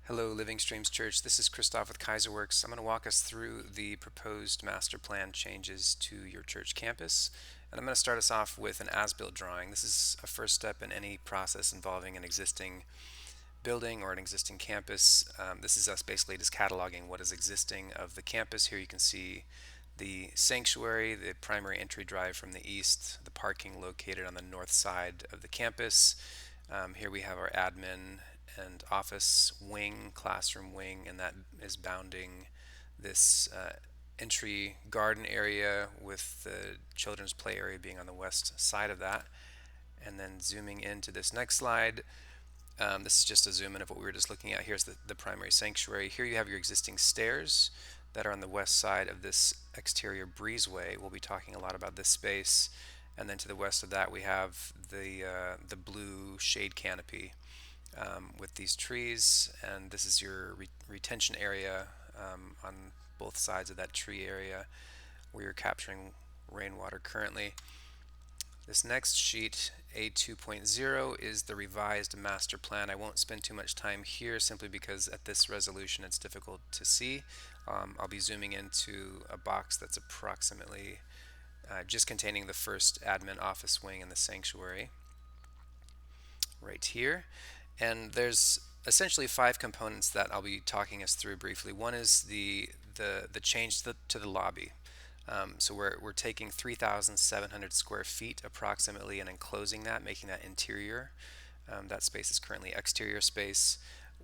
Hello, Living Streams Church. This is Christoph with Kaiserworks. I'm going to walk us through the proposed master plan changes to your church campus. And I'm going to start us off with an as-built drawing. This is a first step in any process involving an existing building or an existing campus. This is us basically just cataloging what is existing of the campus. Here you can see the sanctuary, the primary entry drive from the east, the parking located on the north side of the campus. Here we have our admin and office wing, classroom wing, and that is bounding this entry garden area with the children's play area being on the west side of that. And then zooming into this next slide, this is just a zoom in of what we were just looking at. Here's the primary sanctuary. Here you have your existing stairs that are on the west side of this exterior breezeway. We'll be talking a lot about this space. And then to the west of that, we have the blue shade canopy with these trees. And this is your retention area on both sides of that tree area where you're capturing rainwater currently. This next sheet, A2.0, is the revised master plan. I won't spend too much time here simply because at this resolution it's difficult to see. I'll be zooming into a box that's approximately just containing the first admin office wing in the sanctuary right here. And there's essentially five components that I'll be talking us through briefly. One is the change to the lobby. So we're taking 3,700 square feet approximately and enclosing that, making that interior. That space is currently exterior space.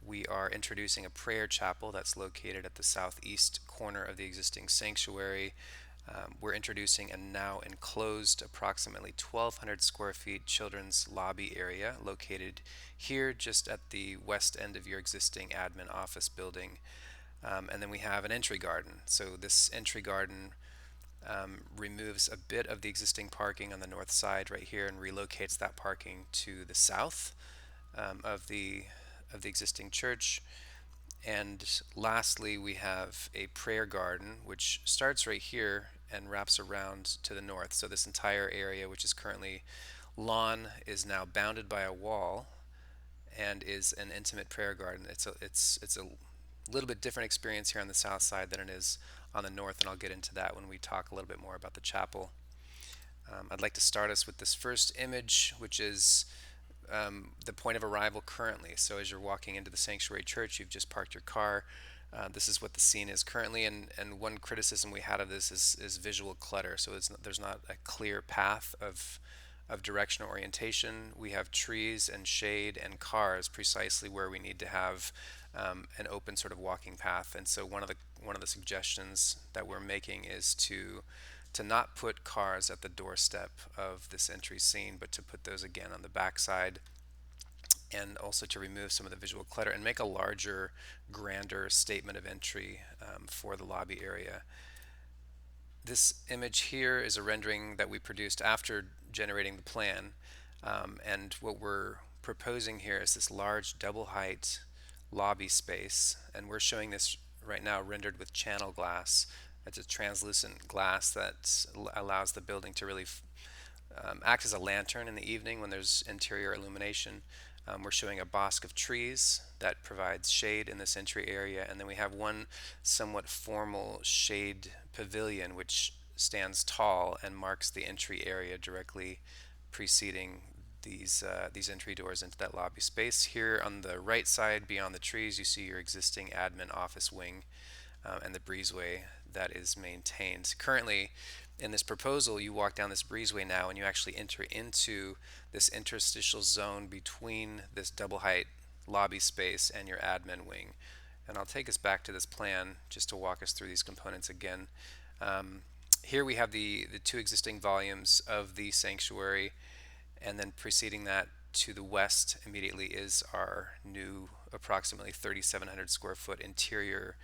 We are introducing a prayer chapel that's located at the southeast corner of the existing sanctuary. We're introducing a now enclosed approximately 1,200 square feet children's lobby area located here just at the west end of your existing admin office building. And then we have an entry garden. So this entry garden removes a bit of the existing parking on the north side right here and relocates that parking to the south of the existing church. And lastly, we have a prayer garden which starts right here and wraps around to the north. So this entire area, which is currently lawn, is now bounded by a wall and is an intimate prayer garden. It's a little bit different experience here on the south side than it is on the north, and I'll get into that when we talk a little bit more about the chapel. I'd like to start us with this first image, which is the point of arrival currently. So as you're walking into the sanctuary church, you've just parked your car. This is what the scene is currently, and one criticism we had of this is visual clutter. So there's not a clear path of direction or orientation. We have trees and shade and cars precisely where we need to have an open sort of walking path. And so one of the suggestions that we're making is to not put cars at the doorstep of this entry scene, but to put those again on the backside, and also to remove some of the visual clutter and make a larger, grander statement of entry for the lobby area. This image here is a rendering that we produced after generating the plan, and what we're proposing here is this large double height lobby space, and we're showing this right now rendered with channel glass. It's a translucent glass that allows the building to really act as a lantern in the evening when there's interior illumination. We're showing a bosque of trees that provides shade in this entry area, and then we have one somewhat formal shade pavilion which stands tall and marks the entry area directly preceding these entry doors into that lobby space. Here on the right side, beyond the trees, you see your existing admin office wing and the breezeway that is maintained. Currently, in this proposal, you walk down this breezeway now and you actually enter into this interstitial zone between this double height lobby space and your admin wing. And I'll take us back to this plan just to walk us through these components again. Here we have the two existing volumes of the sanctuary, and then preceding that to the west immediately is our new approximately 3,700 square foot interior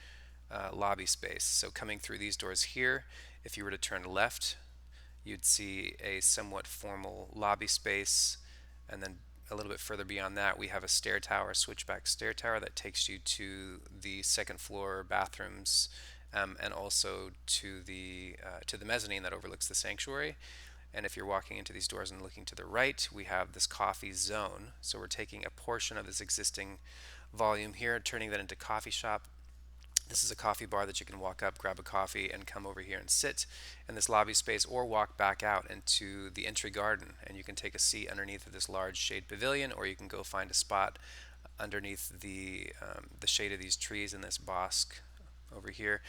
lobby space. So coming through these doors here, if you were to turn left, you'd see a somewhat formal lobby space, and then a little bit further beyond that, we have a stair tower, switchback stair tower that takes you to the second floor bathrooms, and also to the mezzanine that overlooks the sanctuary. And if you're walking into these doors and looking to the right, we have this coffee zone. So we're taking a portion of this existing volume here, turning that into coffee shop. This is a coffee bar that you can walk up, grab a coffee, and come over here and sit in this lobby space, or walk back out into the entry garden. And you can take a seat underneath of this large shade pavilion, or you can go find a spot underneath the shade of these trees in this bosque over here.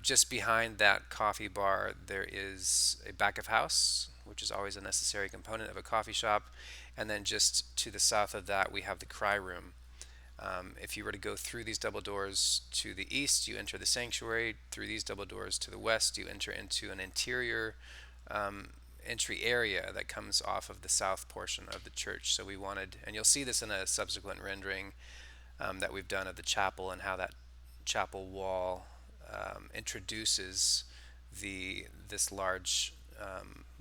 Just behind that coffee bar, there is a back of house, which is always a necessary component of a coffee shop. And then just to the south of that, we have the cry room. If you were to go through these double doors to the east, you enter the sanctuary. Through these double doors to the west, you enter into an interior entry area that comes off of the south portion of the church. So we wanted, and you'll see this in a subsequent rendering that we've done of the chapel, and how that chapel wall introduces this large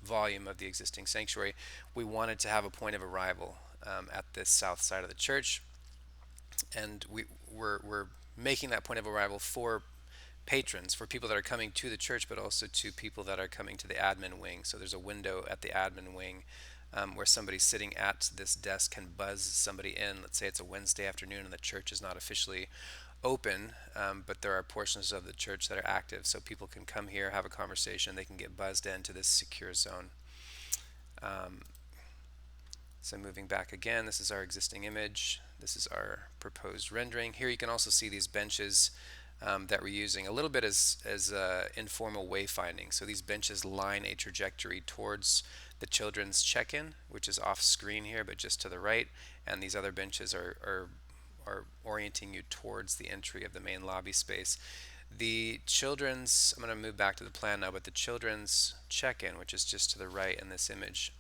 volume of the existing sanctuary. We wanted to have a point of arrival at this south side of the church, and we're making that point of arrival for patrons, for people that are coming to the church, but also to people that are coming to the admin wing. So there's a window at the admin wing where somebody sitting at this desk can buzz somebody in. Let's say it's a Wednesday afternoon and the church is not officially open, but there are portions of the church that are active, so people can come here, have a conversation, they can get buzzed into this secure zone. Um, so moving back again, this is our existing image. This is our proposed rendering. Here you can also see these benches that we're using a little bit as informal wayfinding. So these benches line a trajectory towards the children's check-in, which is off screen here, but just to the right. And these other benches are orienting you towards the entry of the main lobby space. The children's, I'm going to move back to the plan now, but the children's check-in, which is just to the right in this image,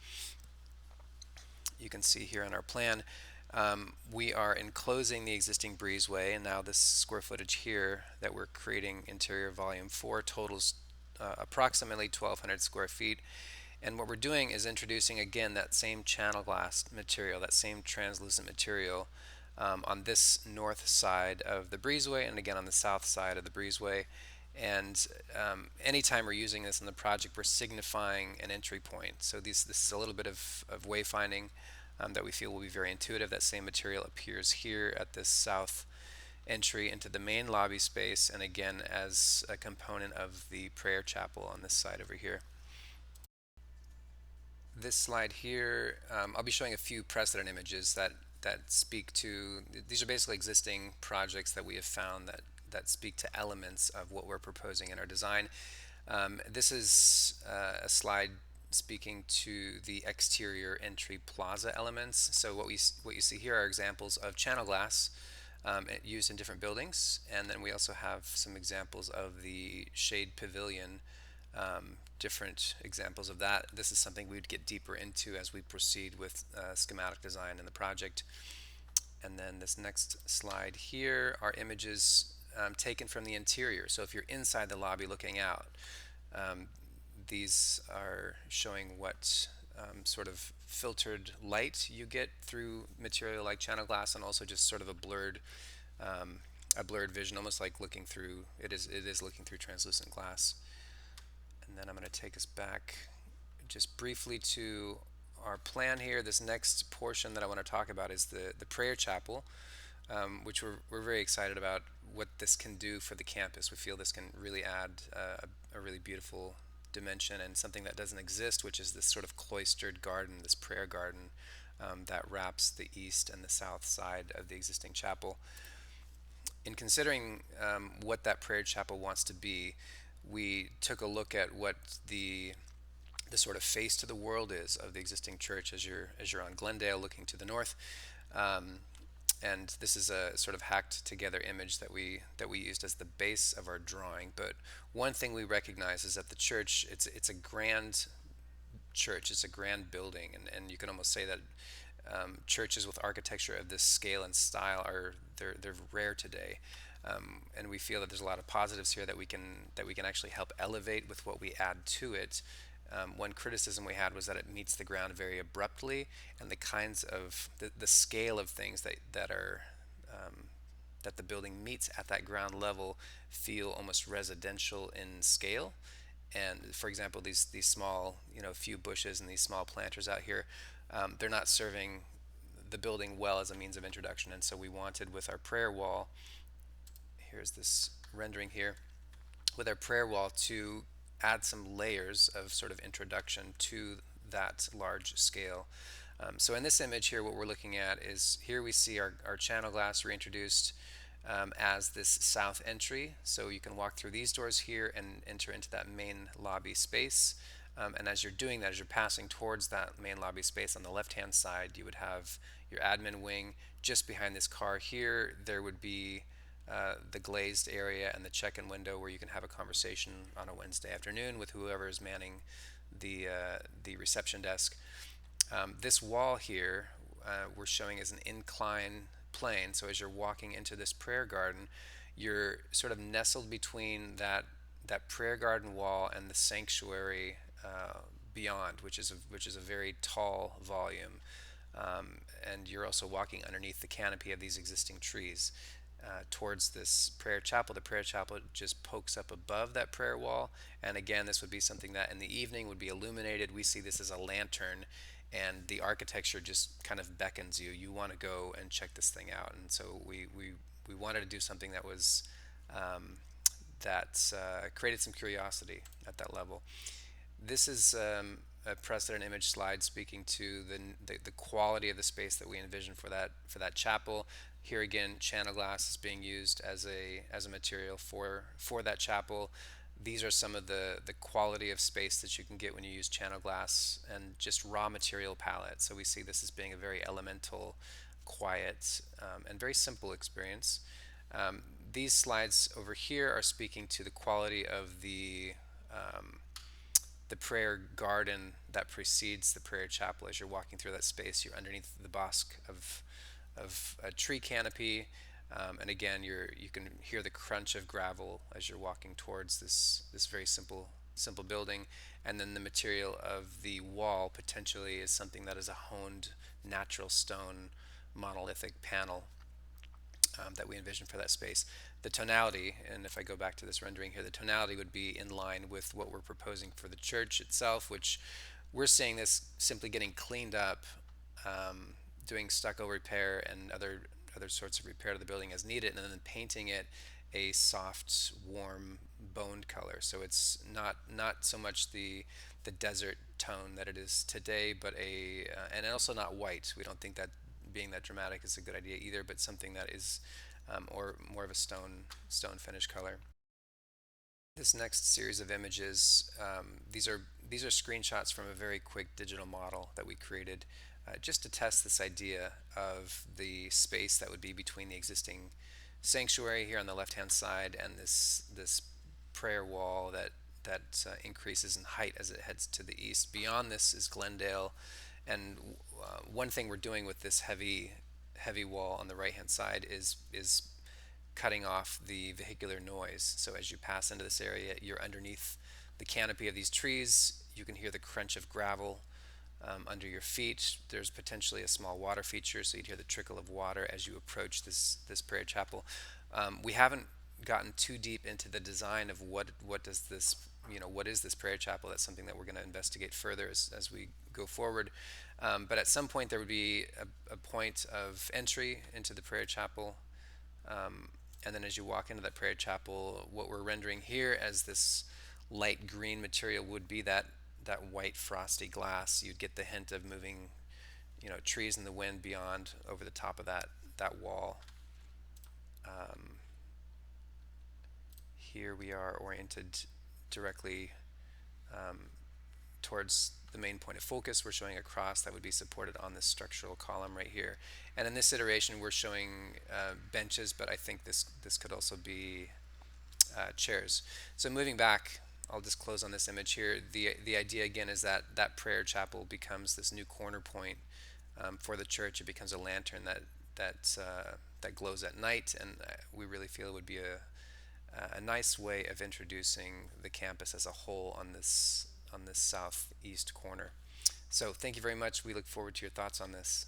you can see here on our plan, we are enclosing the existing breezeway, and now this square footage here that we're creating interior volume 4 totals approximately 1,200 square feet. And what we're doing is introducing again that same channel glass material, that same translucent material on this north side of the breezeway, and again on the south side of the breezeway. And anytime we're using this in the project, we're signifying an entry point. So this is a little bit of wayfinding that we feel will be very intuitive. That same material appears here at this south entry into the main lobby space, and again as a component of the prayer chapel on this side over here. This slide here, I'll be showing a few precedent images that speak to, these are basically existing projects that we have found that speak to elements of what we're proposing in our design. This is a slide speaking to the exterior entry plaza elements. So what you see here are examples of channel glass used in different buildings, and then we also have some examples of the shade pavilion, different examples of that. This is something we would get deeper into as we proceed with schematic design in the project. And then this next slide here are images taken from the interior. So if you're inside the lobby looking out, these are showing what sort of filtered light you get through material like channel glass, and also just sort of a blurred vision, almost like looking through, it is looking through translucent glass. And then I'm going to take us back just briefly to our plan here. This next portion that I want to talk about is the prayer chapel, which we're very excited about what this can do for the campus. We feel this can really add a really beautiful dimension and something that doesn't exist, which is this sort of cloistered garden, this prayer garden that wraps the east and the south side of the existing chapel. In considering what that prayer chapel wants to be, we took a look at what the sort of face to the world is of the existing church as you're on Glendale looking to the north. And this is a sort of hacked together image that we used as the base of our drawing. But one thing we recognize is that the church, it's a grand church, it's a grand building, and you can almost say that churches with architecture of this scale and style they're rare today. And we feel that there's a lot of positives here that we can actually help elevate with what we add to it. One criticism we had was that it meets the ground very abruptly, and the kinds of the scale of things that are that the building meets at that ground level feel almost residential in scale. And for example, these small, few bushes and these small planters out here, they're not serving the building well as a means of introduction. And so we wanted with our prayer wall, here's this rendering here, with our prayer wall to add some layers of sort of introduction to that large scale. So in this image here, what we're looking at is here we see our channel glass reintroduced as this south entry. So you can walk through these doors here and enter into that main lobby space. And as you're doing that, as you're passing towards that main lobby space on the left-hand side, you would have your admin wing. Just behind this car here, there would be the glazed area and the check-in window where you can have a conversation on a Wednesday afternoon with whoever is manning the reception desk. This wall here we're showing as an incline plane. So as you're walking into this prayer garden, you're sort of nestled between that prayer garden wall and the sanctuary beyond, which is a very tall volume. And you're also walking underneath the canopy of these existing trees towards this prayer chapel. The prayer chapel just pokes up above that prayer wall, and again, this would be something that in the evening would be illuminated. We see this as a lantern, and the architecture just kind of beckons you. You want to go and check this thing out, and so we wanted to do something that was that created some curiosity at that level. This is a precedent image slide speaking to the quality of the space that we envision for that chapel. Here again, channel glass is being used as a material for that chapel. These are some of the quality of space that you can get when you use channel glass and just raw material palette. So we see this as being a very elemental, quiet, and very simple experience. These slides over here are speaking to the quality of the prayer garden that precedes the prayer chapel. As you're walking through that space, you're underneath the bosque of a tree canopy, and again, you can hear the crunch of gravel as you're walking towards this very simple building, and then the material of the wall potentially is something that is a honed natural stone monolithic panel that we envision for that space. The tonality, and if I go back to this rendering here, the tonality would be in line with what we're proposing for the church itself, which we're seeing this simply getting cleaned up, doing stucco repair and other sorts of repair to the building as needed, and then painting it a soft, warm, boned color. So it's not so much the desert tone that it is today, but and also not white. We don't think that being that dramatic is a good idea either, but something that is or more of a stone finish color. This next series of images, these are screenshots from a very quick digital model that we created just to test this idea of the space that would be between the existing sanctuary here on the left-hand side and this prayer wall that increases in height as it heads to the east. Beyond this is Glendale, and one thing we're doing with this heavy wall on the right-hand side is cutting off the vehicular noise. So as you pass into this area, you're underneath the canopy of these trees. You can hear the crunch of gravel under your feet. There's potentially a small water feature, so you'd hear the trickle of water as you approach this prayer chapel. We haven't gotten too deep into the design of what does this what is this prayer chapel. That's something that we're going to investigate further as we go forward. But at some point there would be a point of entry into the prayer chapel. And then as you walk into that prayer chapel, what we're rendering here as this light green material would be that white frosty glass. You'd get the hint of moving, trees in the wind beyond over the top of that wall. Here we are oriented directly towards the main point of focus. We're showing a cross that would be supported on this structural column right here. And in this iteration, we're showing benches, but I think this could also be chairs. So moving back, I'll just close on this image here. The idea again is that prayer chapel becomes this new corner point for the church. It becomes a lantern that glows at night, and we really feel it would be a nice way of introducing the campus as a whole on this southeast corner. So thank you very much. We look forward to your thoughts on this.